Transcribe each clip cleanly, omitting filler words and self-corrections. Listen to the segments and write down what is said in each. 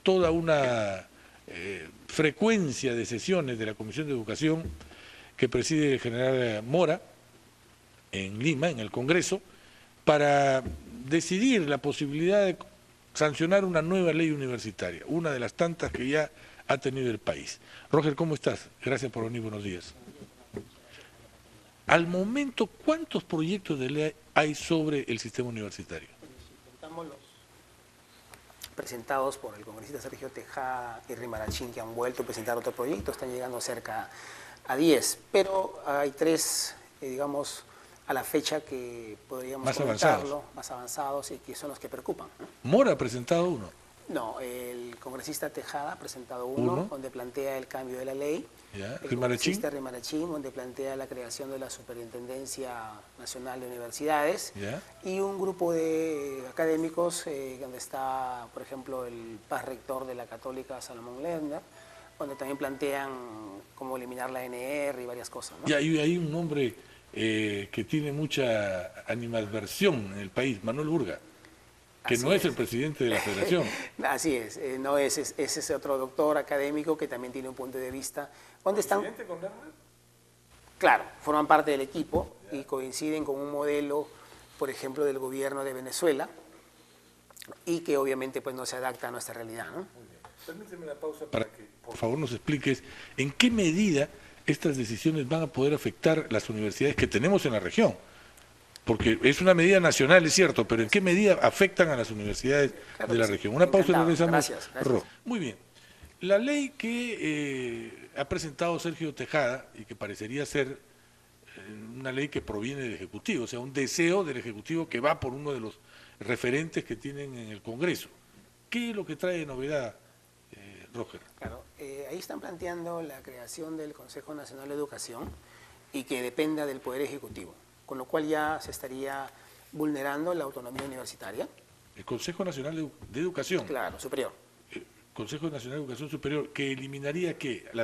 toda una frecuencia de sesiones de la Comisión de Educación que preside el general Mora en Lima, en el Congreso, para decidir la posibilidad de sancionar una nueva ley universitaria, una de las tantas que ya ha tenido el país. Roger, ¿cómo estás? Gracias por venir, buenos días. Al momento, ¿cuántos proyectos de ley hay sobre el sistema universitario? Contamos los presentados por el congresista Sergio Tejada y Rimarachín, que han vuelto a presentar otro proyecto, están llegando cerca a 10, pero hay 3, digamos, a la fecha que podríamos comentarlo, más avanzados y que son los que preocupan, ¿no? ¿Mora ha presentado uno? No, el congresista Tejada ha presentado uno donde plantea el cambio de la ley. ¿Ya? El congresista Rimarachín, donde plantea la creación de la Superintendencia Nacional de Universidades. ¿Ya? Y un grupo de académicos, donde está, por ejemplo, el paz rector de la Católica, Salomón Lerner, donde también plantean cómo eliminar la NR y varias cosas, ¿no? Y hay un hombre que tiene mucha animadversión en el país, Manuel Burga, que no es el presidente de la federación. Así es, no es ese otro doctor académico que también tiene un punto de vista. ¿Dónde están? ¿Presidente con Lerner? Claro, forman parte del equipo y coinciden con un modelo, por ejemplo, del gobierno de Venezuela y que obviamente pues no se adapta a nuestra realidad, ¿no? Muy bien. Permíteme una pausa para que, Por favor, nos expliques en qué medida estas decisiones van a poder afectar las universidades que tenemos en la región. Porque es una medida nacional, es cierto, pero ¿en qué medida afectan a las universidades de la región? Una pausa y regresamos. Gracias. Muy bien. La ley que ha presentado Sergio Tejada y que parecería ser una ley que proviene del Ejecutivo, o sea, un deseo del Ejecutivo que va por uno de los referentes que tienen en el Congreso. ¿Qué es lo que trae de novedad, Roger? Claro, ahí están planteando la creación del Consejo Nacional de Educación y que dependa del Poder Ejecutivo, con lo cual ya se estaría vulnerando la autonomía universitaria. El Consejo Nacional de Educación. Claro, superior. Consejo Nacional de Educación Superior, ¿que eliminaría qué? ¿La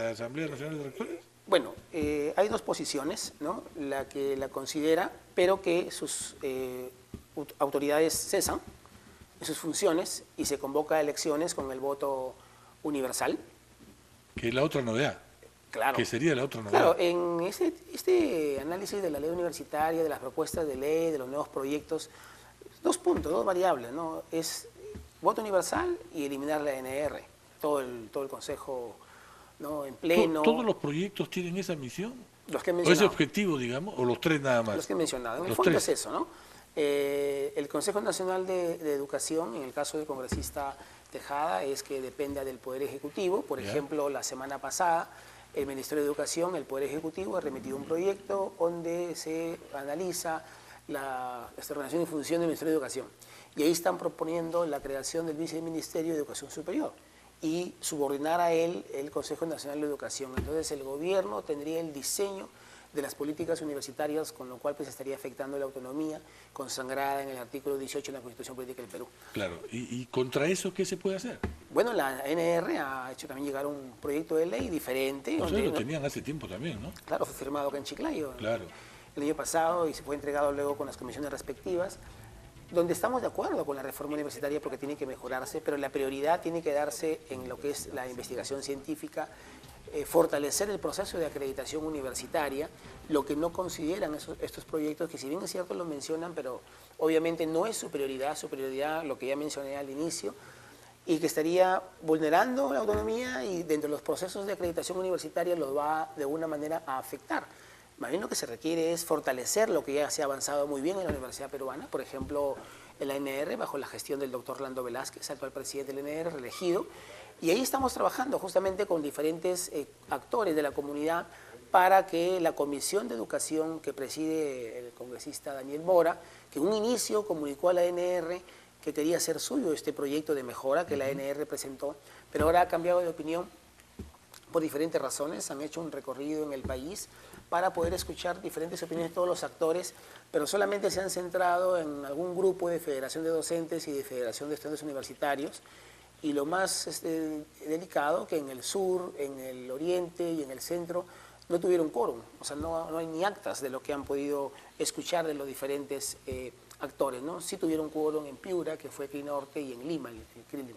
Asamblea Nacional de Rectores? Bueno, hay dos posiciones, ¿no? La que la considera, pero que sus autoridades cesan en sus funciones y se convoca a elecciones con el voto universal. Que es la otra novedad. Claro. Que sería la otra novedad. Claro, en este análisis de la ley universitaria, de las propuestas de ley, de los nuevos proyectos, 2 puntos, 2 variables, ¿no? Es voto universal y eliminar la NR, todo el Consejo, ¿no? En pleno. ¿Todos los proyectos tienen esa misión? Los que he ¿O mencionado. ese objetivo, digamos? ¿O los 3 nada más? Los que he mencionado. En el Los fondo 3. es eso, ¿no? El Consejo Nacional de Educación, en el caso del congresista Tejada, es que dependa del Poder Ejecutivo. Por ejemplo, la semana pasada, el Ministerio de Educación, el Poder Ejecutivo, ha remitido un proyecto donde se analiza la ordenación y función del Ministerio de Educación. Y ahí están proponiendo la creación del Viceministerio de Educación Superior y subordinar a él el Consejo Nacional de Educación. Entonces el gobierno tendría el diseño de las políticas universitarias, con lo cual pues estaría afectando la autonomía consagrada en el artículo 18 de la Constitución Política del Perú. Claro, ¿y contra eso qué se puede hacer? Bueno, la NR ha hecho también llegar un proyecto de ley diferente. Ustedes lo tenían hace tiempo también, ¿no? Claro, fue firmado acá en Chiclayo Claro. el año pasado y se fue entregado luego con las comisiones respectivas, donde estamos de acuerdo con la reforma universitaria porque tiene que mejorarse, pero la prioridad tiene que darse en lo que es la investigación científica, fortalecer el proceso de acreditación universitaria, lo que no consideran estos proyectos, que si bien es cierto lo mencionan, pero obviamente no es su prioridad lo que ya mencioné al inicio, y que estaría vulnerando la autonomía y dentro de los procesos de acreditación universitaria los va de alguna manera a afectar. Más bien lo que se requiere es fortalecer lo que ya se ha avanzado muy bien en la Universidad Peruana, por ejemplo, en la ANR, bajo la gestión del doctor Orlando Velázquez, actual presidente de la ANR, reelegido, y ahí estamos trabajando justamente con diferentes actores de la comunidad para que la Comisión de Educación que preside el congresista Daniel Mora, que en un inicio comunicó a la ANR que quería hacer suyo este proyecto de mejora que la ANR presentó, pero ahora ha cambiado de opinión por diferentes razones, han hecho un recorrido en el país para poder escuchar diferentes opiniones de todos los actores, pero solamente se han centrado en algún grupo de Federación de Docentes y de Federación de Estudiantes Universitarios, y lo más delicado, que en el sur, en el oriente y en el centro no tuvieron quórum, o sea, no hay ni actas de lo que han podido escuchar de los diferentes actores, ¿no? Sí tuvieron quórum en Piura, que fue CRINorte, y en Lima, el CRILIM.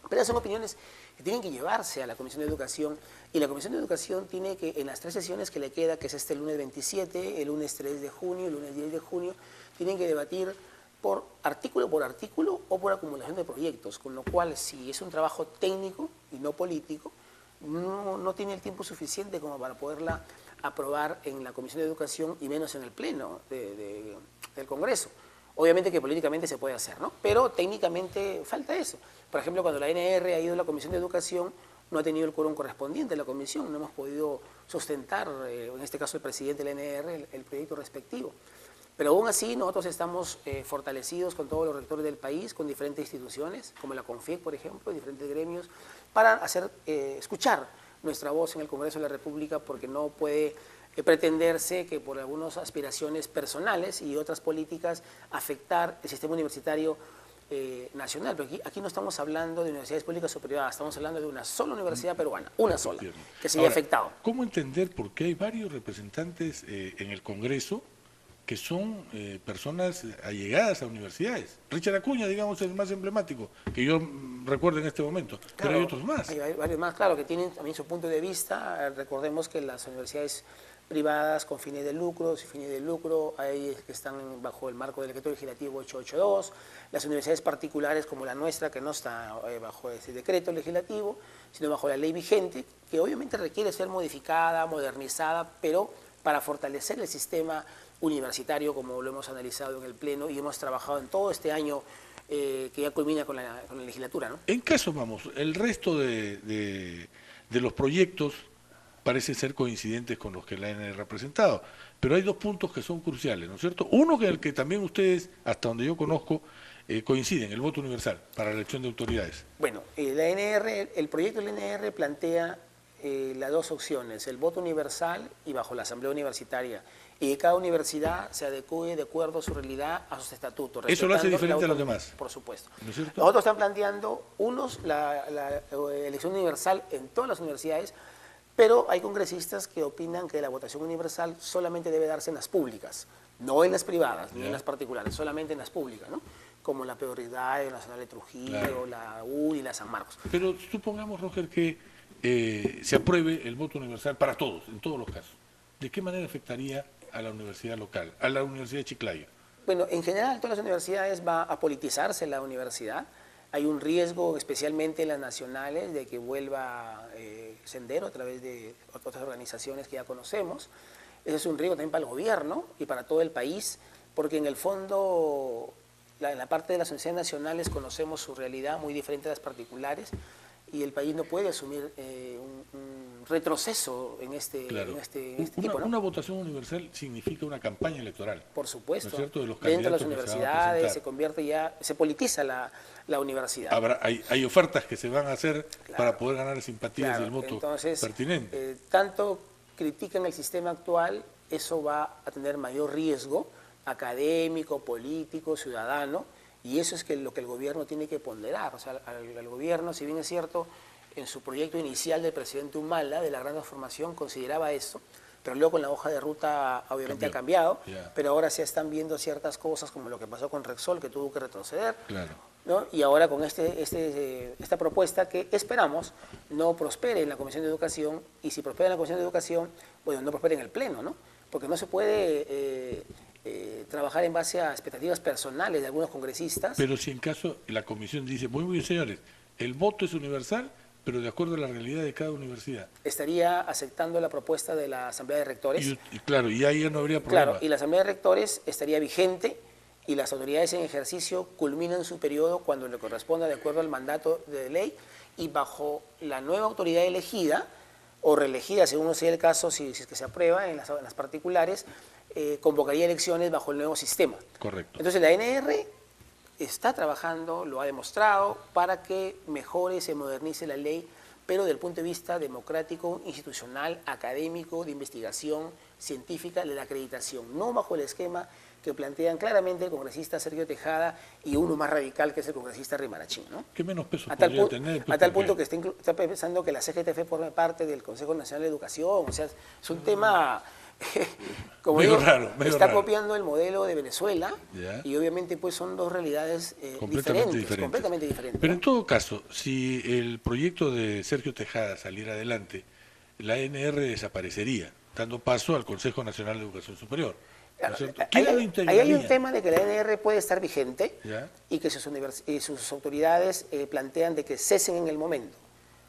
Pero esas son opiniones que tienen que llevarse a la Comisión de Educación, y la Comisión de Educación tiene que, en las 3 sesiones que le queda, que es este lunes 27, el lunes 3 de junio, el lunes 10 de junio, tienen que debatir por artículo o por acumulación de proyectos, con lo cual, si es un trabajo técnico y no político, no tiene el tiempo suficiente como para poderla aprobar en la Comisión de Educación y menos en el Pleno del Congreso. Obviamente que políticamente se puede hacer, ¿no? Pero técnicamente falta eso. Por ejemplo, cuando la ANR ha ido a la Comisión de Educación, no ha tenido el quórum correspondiente a la comisión, no hemos podido sustentar, en este caso el presidente de la ANR, el proyecto respectivo. Pero aún así nosotros estamos fortalecidos con todos los rectores del país, con diferentes instituciones, como la CONFIEC, por ejemplo, diferentes gremios, para escuchar nuestra voz en el Congreso de la República, porque no puede pretenderse que por algunas aspiraciones personales y otras políticas afectar el sistema universitario nacional. Pero aquí no estamos hablando de universidades públicas o privadas, estamos hablando de una sola universidad peruana, una sola, que se haya afectado. ¿Cómo entender por qué hay varios representantes en el Congreso que son personas allegadas a universidades? Richard Acuña, digamos, es el más emblemático, que yo recuerdo en este momento, claro, pero hay otros más. Hay varios más, claro, que tienen también su punto de vista. Recordemos que las universidades privadas con fines de lucro, sin fines de lucro, hay que están bajo el marco del decreto legislativo 882, las universidades particulares como la nuestra, que no está bajo ese decreto legislativo, sino bajo la ley vigente, que obviamente requiere ser modificada, modernizada, pero para fortalecer el sistema universitario, como lo hemos analizado en el Pleno y hemos trabajado en todo este año que ya culmina con la legislatura, ¿no? En caso, vamos, el resto de los proyectos parece ser coincidentes con los que la ANR ha presentado, pero hay 2 puntos que son cruciales, ¿no es cierto? Uno, que el que también ustedes, hasta donde yo conozco, coinciden, el voto universal para la elección de autoridades. Bueno, el proyecto de la ANR plantea las 2 opciones, el voto universal y bajo la asamblea universitaria, y que cada universidad se adecue de acuerdo a su realidad, a sus estatutos. ¿Eso lo hace diferente a los demás? Por supuesto. ¿No es cierto? Nosotros están planteando, la elección universal en todas las universidades, pero hay congresistas que opinan que la votación universal solamente debe darse en las públicas, no en las privadas, ni en las particulares, solamente en las públicas, ¿no? Como la Prioridad, la Nacional de Trujillo, claro, la UDI y la San Marcos. Pero supongamos, Roger, que se apruebe el voto universal para todos, en todos los casos. ¿De qué manera afectaría a la universidad local, a la Universidad de Chiclayo? Bueno, en general en todas las universidades va a politizarse la universidad. Hay un riesgo, especialmente en las nacionales, de que vuelva Sendero a través de otras organizaciones que ya conocemos. Ese es un riesgo también para el gobierno y para todo el país, porque en el fondo, en la parte de las universidades nacionales conocemos su realidad muy diferente a las particulares, y el país no puede asumir un retroceso en este tipo, ¿no? Una votación universal significa una campaña electoral. Por supuesto. ¿No es cierto? De los dentro de las candidatos universidades se convierte ya, se politiza la universidad. Hay ofertas que se van a hacer, claro, para poder ganar simpatías, claro, y el voto. Entonces, pertinente. Tanto critican el sistema actual, eso va a tener mayor riesgo académico, político, ciudadano, y eso es lo que el gobierno tiene que ponderar. O sea, al gobierno, si bien es cierto, en su proyecto inicial del presidente Humala, de la gran transformación, consideraba eso, pero luego con la hoja de ruta obviamente ha cambiado, pero ahora se están viendo ciertas cosas, como lo que pasó con Rexol, que tuvo que retroceder, claro, ¿no? Y ahora con esta propuesta que esperamos no prospere en la Comisión de Educación, y si prospera en la Comisión de Educación, bueno, no prospere en el Pleno, ¿no? Porque no se puede trabajar en base a expectativas personales de algunos congresistas. Pero si en caso la comisión dice, muy bien, señores, el voto es universal, pero de acuerdo a la realidad de cada universidad. Estaría aceptando la propuesta de la Asamblea de Rectores. Y claro, y ahí ya no habría problema. Claro, y la Asamblea de Rectores estaría vigente, y las autoridades en ejercicio culminan su periodo cuando le corresponda de acuerdo al mandato de ley, y bajo la nueva autoridad elegida o reelegida, según sea el caso, si es que se aprueba en las particulares, convocaría elecciones bajo el nuevo sistema. Correcto. Entonces la ANR está trabajando, lo ha demostrado, para que mejore, se modernice la ley, pero desde el punto de vista democrático, institucional, académico, de investigación científica, de la acreditación, no bajo el esquema que plantean claramente el congresista Sergio Tejada y uno más radical, que es el congresista Rimarachín, ¿no? ¿Qué menos peso podría tener? A tal punto que está pensando que la CGTF forme parte del Consejo Nacional de Educación. O sea, es un tema como Medio digo, raro, medio está raro. copiando el modelo de Venezuela Ya. y obviamente pues son dos realidades Completamente diferentes, completamente diferentes. Pero ¿no? en todo caso, si el proyecto de Sergio Tejada saliera adelante, la ANR desaparecería, dando paso al Consejo Nacional de Educación Superior. ¿No es cierto? Ahí ¿Quién lo hay un integraría? tema de que la ANR puede estar vigente ¿Ya? y que sus autoridades plantean de que cesen en el momento.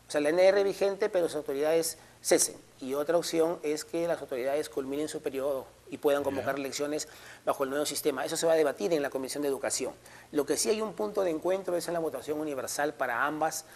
O sea, la ANR vigente, pero sus autoridades cesen. Y otra opción es que las autoridades culminen su periodo y puedan convocar elecciones bajo el nuevo sistema. Eso se va a debatir en la Comisión de Educación. Lo que sí hay un punto de encuentro es en la votación universal para ambas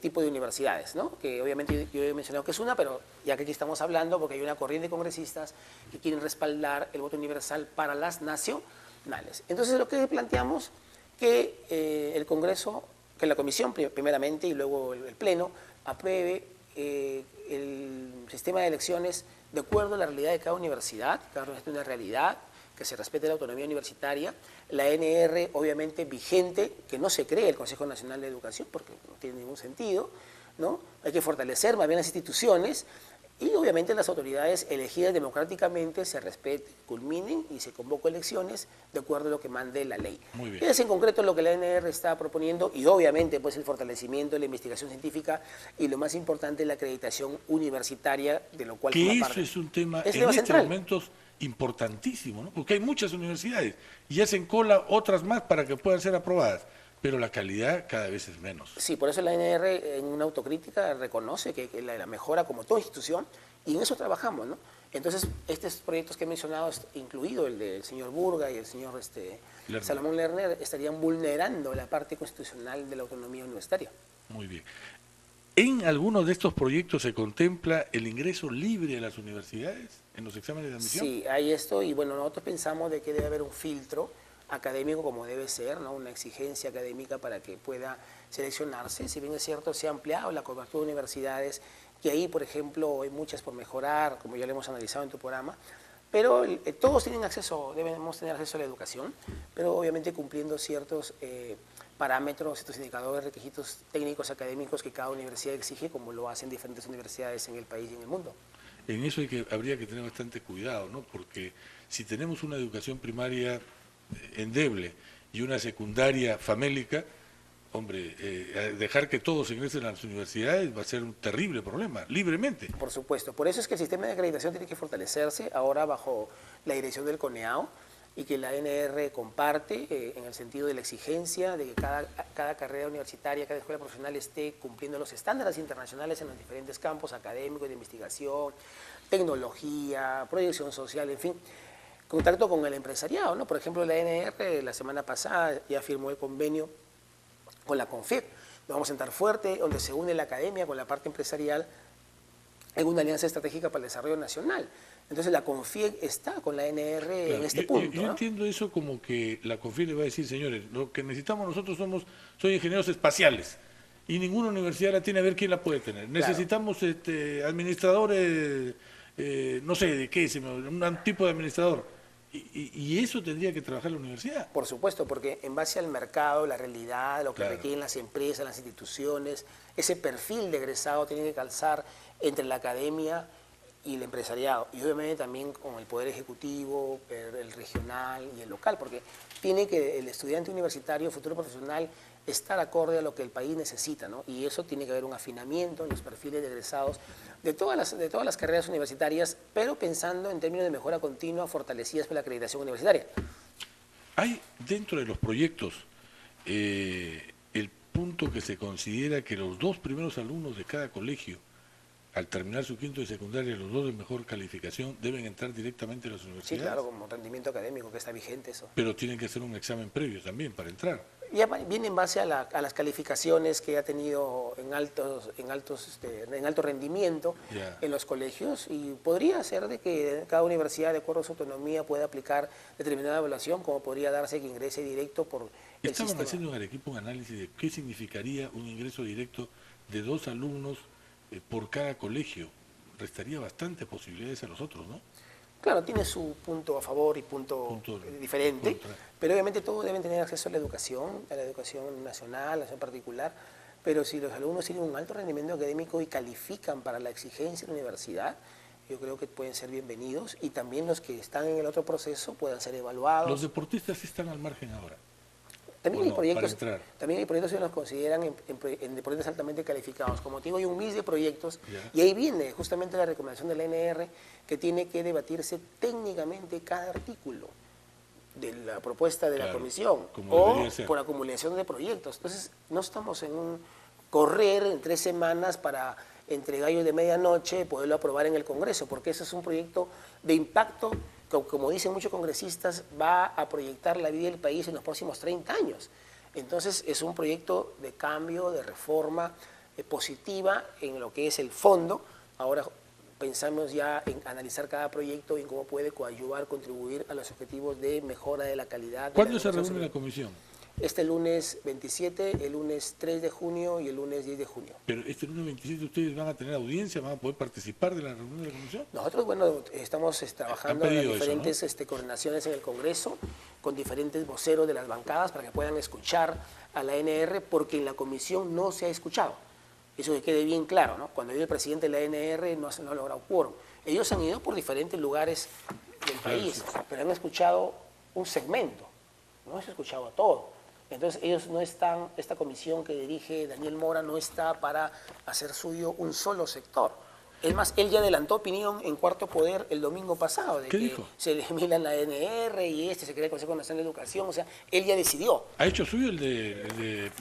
tipos de universidades, ¿no? Que obviamente yo he mencionado que es una, pero ya que aquí estamos hablando, porque hay una corriente de congresistas que quieren respaldar el voto universal para las nacionales. Entonces lo que planteamos que el Congreso, que la Comisión primeramente y luego el Pleno apruebe el sistema de elecciones de acuerdo a la realidad de cada universidad, cada universidad tiene una realidad, que se respete la autonomía universitaria, la ANR obviamente vigente, que no se cree el Consejo Nacional de Educación porque no tiene ningún sentido, ¿no? Hay que fortalecer más bien las instituciones y obviamente las autoridades elegidas democráticamente se respeten, culminen y se convoquen elecciones de acuerdo a lo que mande la ley. Muy bien. Es en concreto lo que la ANR está proponiendo y obviamente pues el fortalecimiento de la investigación científica y lo más importante la acreditación universitaria, de lo cual Que forma eso parte. es un tema Es en tema estos central. momentos importantísimo, ¿no? Porque hay muchas universidades y hacen cola otras más para que puedan ser aprobadas, pero la calidad cada vez es menos. Sí, por eso la ANR en una autocrítica reconoce que la mejora como toda institución y en eso trabajamos, ¿no? Entonces, estos proyectos que he mencionado, incluido el del señor Burga y el señor Lerner. Salomón Lerner, estarían vulnerando la parte constitucional de la autonomía universitaria. Muy bien. ¿En algunos de estos proyectos se contempla el ingreso libre a las universidades en los exámenes de admisión? Sí, hay esto y bueno, nosotros pensamos de que debe haber un filtro académico como debe ser, ¿no? Una exigencia académica para que pueda seleccionarse. Si bien es cierto, se ha ampliado la cobertura de universidades, que ahí, por ejemplo, hay muchas por mejorar, como ya lo hemos analizado en tu programa, pero todos tienen acceso, debemos tener acceso a la educación, pero obviamente cumpliendo ciertos parámetros, ciertos indicadores, requisitos técnicos académicos que cada universidad exige, como lo hacen diferentes universidades en el país y en el mundo. En eso habría que tener bastante cuidado, ¿no? Porque si tenemos una educación primaria endeble y una secundaria famélica, hombre, dejar que todos ingresen a las universidades va a ser un terrible problema, libremente. Por supuesto, por eso es que el sistema de acreditación tiene que fortalecerse ahora bajo la dirección del CONEAO y que la ANR comparte en el sentido de la exigencia de que cada carrera universitaria, cada escuela profesional esté cumpliendo los estándares internacionales en los diferentes campos académicos, de investigación, tecnología, proyección social, en fin, contacto con el empresariado, ¿no? Por ejemplo, la ANR la semana pasada ya firmó el convenio con la CONFIEP. Nos vamos a sentar fuerte, donde se une la academia con la parte empresarial en una alianza estratégica para el desarrollo nacional. Entonces la CONFIEP está con la ANR Claro, en este punto. Yo ¿no? entiendo eso como que la CONFIE le va a decir, señores, lo que necesitamos nosotros soy ingenieros espaciales y ninguna universidad la tiene, a ver quién la puede tener. Necesitamos administradores, no sé de qué, un tipo de administrador. Y eso tendría que trabajar la universidad. Por supuesto, porque en base al mercado, la realidad, lo que Claro. requieren las empresas, las instituciones, ese perfil de egresado tiene que calzar entre la academia y el empresariado. Y obviamente también con el poder ejecutivo, el regional y el local, porque tiene que el estudiante universitario, futuro profesional, estar acorde a lo que el país necesita, ¿no? Y eso tiene que haber un afinamiento en los perfiles de egresados de todas las carreras universitarias, pero pensando en términos de mejora continua, fortalecidas por la acreditación universitaria. Hay dentro de los proyectos el punto que se considera que los 2 primeros alumnos de cada colegio, al terminar su quinto de secundaria, los 2 de mejor calificación, deben entrar directamente a las Sí, universidades. claro, como rendimiento académico, que está vigente eso. Pero tienen que hacer un examen previo también para entrar. Ya viene en base a las calificaciones que ha tenido en alto rendimiento Ya. en los colegios y podría ser de que cada universidad, de acuerdo a su autonomía, pueda aplicar determinada evaluación, como podría darse que ingrese directo por el Estaban sistema. haciendo en Arequipa un análisis de qué significaría un ingreso directo de 2 alumnos por cada colegio. Restaría bastantes posibilidades a los otros, ¿no? Claro, tiene su punto a favor y punto diferente, contra. pero obviamente todos deben tener acceso a la educación nacional, a la educación particular, pero si los alumnos tienen un alto rendimiento académico y califican para la exigencia de la universidad, yo creo que pueden ser bienvenidos y también los que están en el otro proceso puedan ser evaluados. Los deportistas sí están al margen ahora. También hay proyectos, para entrar. también hay proyectos que nos consideran en deportistas altamente calificados. Como te digo, hay un MIS de proyectos Ya. y ahí viene justamente la recomendación de la ANR que tiene que debatirse técnicamente cada artículo de la propuesta de la Claro, comisión como o debería ser. por acumulación de proyectos. Entonces, no estamos en un correr en 3 semanas para entre gallos de medianoche poderlo aprobar en el Congreso, porque ese es un proyecto de impacto que, como dicen muchos congresistas, va a proyectar la vida del país en los próximos 30 años. Entonces, es un proyecto de cambio, de reforma positiva en lo que es el fondo. Ahora pensamos ya en analizar cada proyecto y en cómo puede coadyuvar, contribuir a los objetivos de mejora de la calidad. ¿Cuándo se reúne la comisión? Este lunes 27, el lunes 3 de junio y el lunes 10 de junio. Pero este lunes 27 ustedes van a tener audiencia, van a poder participar de la reunión de la comisión. Nosotros, bueno, estamos trabajando en las pedido eso, diferentes coordinaciones en el Congreso con diferentes voceros de las bancadas para que puedan escuchar a la ANR porque en la comisión no se ha escuchado. Eso que quede bien claro, ¿no? Cuando viene el presidente de la ANR no ha logrado quórum. Ellos han ido por diferentes lugares del país, pero han escuchado un segmento, no se ha escuchado a todo. Entonces ellos no están, esta comisión que dirige Daniel Mora no está para hacer suyo un solo sector. Es más, él ya adelantó opinión en Cuarto Poder el domingo pasado, de ¿Qué que dijo? se elimina la ANR y se crea el Consejo Nacional de Educación, o sea, él ya decidió, ¿Ha hecho suyo el de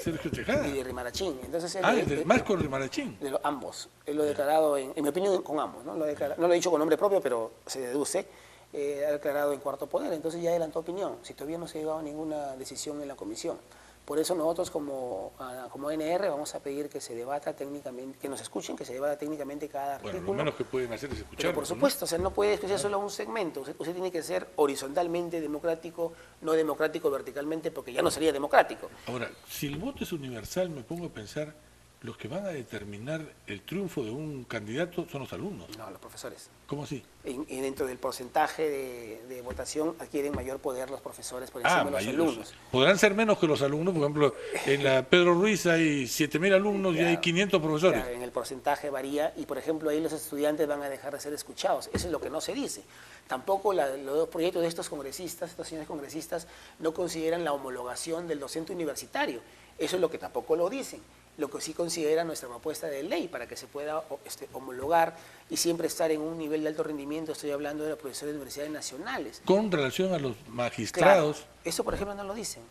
Sergio Tejada? y de Rimarachín. Entonces, él, El de Marco Rimarachín. de ambos. Él lo ha declarado, en mi opinión, con ambos. ¿No? No lo he dicho con nombre propio, pero se deduce. Ha declarado en Cuarto Poder. Entonces ya adelantó opinión. Si todavía no se ha llegado a ninguna decisión en la comisión. Por eso nosotros como ANR vamos a pedir que se debata técnicamente, que nos escuchen, que se debata técnicamente cada artículo. Bueno, lo menos que pueden hacer es escuchar. Pero por supuesto, o sea, no puede escuchar solo un segmento. Usted tiene que ser horizontalmente democrático, no democrático verticalmente, porque ya no sería democrático. Ahora, si el voto es universal, me pongo a pensar, los que van a determinar el triunfo de un candidato son los alumnos. No, los profesores. ¿Cómo así? Y dentro del porcentaje de votación adquieren mayor poder los profesores por encima de los alumnos. Podrán ser menos que los alumnos, por ejemplo, en la Pedro Ruiz hay 7.000 alumnos y hay 500 profesores. Claro, en el porcentaje varía y, por ejemplo, ahí los estudiantes van a dejar de ser escuchados. Eso es lo que no se dice. Tampoco los proyectos de estos congresistas, estos señores congresistas, no consideran la homologación del docente universitario. Eso es lo que tampoco lo dicen. Lo que sí considera nuestra propuesta de ley para que se pueda homologar y siempre estar en un nivel de alto rendimiento. Estoy hablando de los profesores de universidades nacionales. Con relación a los magistrados. Claro, eso, por ejemplo, no lo dicen,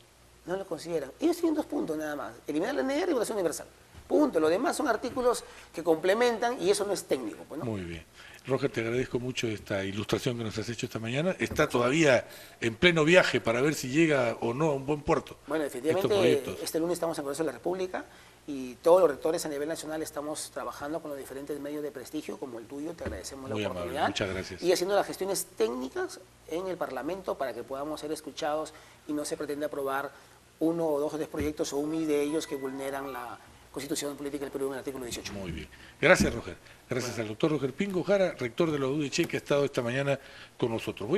no lo consideran. Ellos tienen 2 puntos nada más: eliminar la ANR y votación universal. Punto. Lo demás son artículos que complementan y eso no es técnico. Pues, ¿no? Muy bien. Roger, te agradezco mucho esta ilustración que nos has hecho esta mañana. Está todavía en pleno viaje para ver si llega o no a un buen puerto. Bueno, estos efectivamente, proyectos. este lunes estamos en el Congreso de la República y todos los rectores a nivel nacional estamos trabajando con los diferentes medios de prestigio como el tuyo. Te agradecemos Muy la amable, oportunidad. muchas gracias. Y haciendo las gestiones técnicas en el Parlamento para que podamos ser escuchados y no se pretende aprobar 1 o 2 o 3 proyectos o un mil de ellos que vulneran la Constitución Política del Perú en el artículo 18. Muy bien. Gracias, Roger. Gracias al doctor Roger Pingo Jara, rector de la UDC, que ha estado esta mañana con nosotros.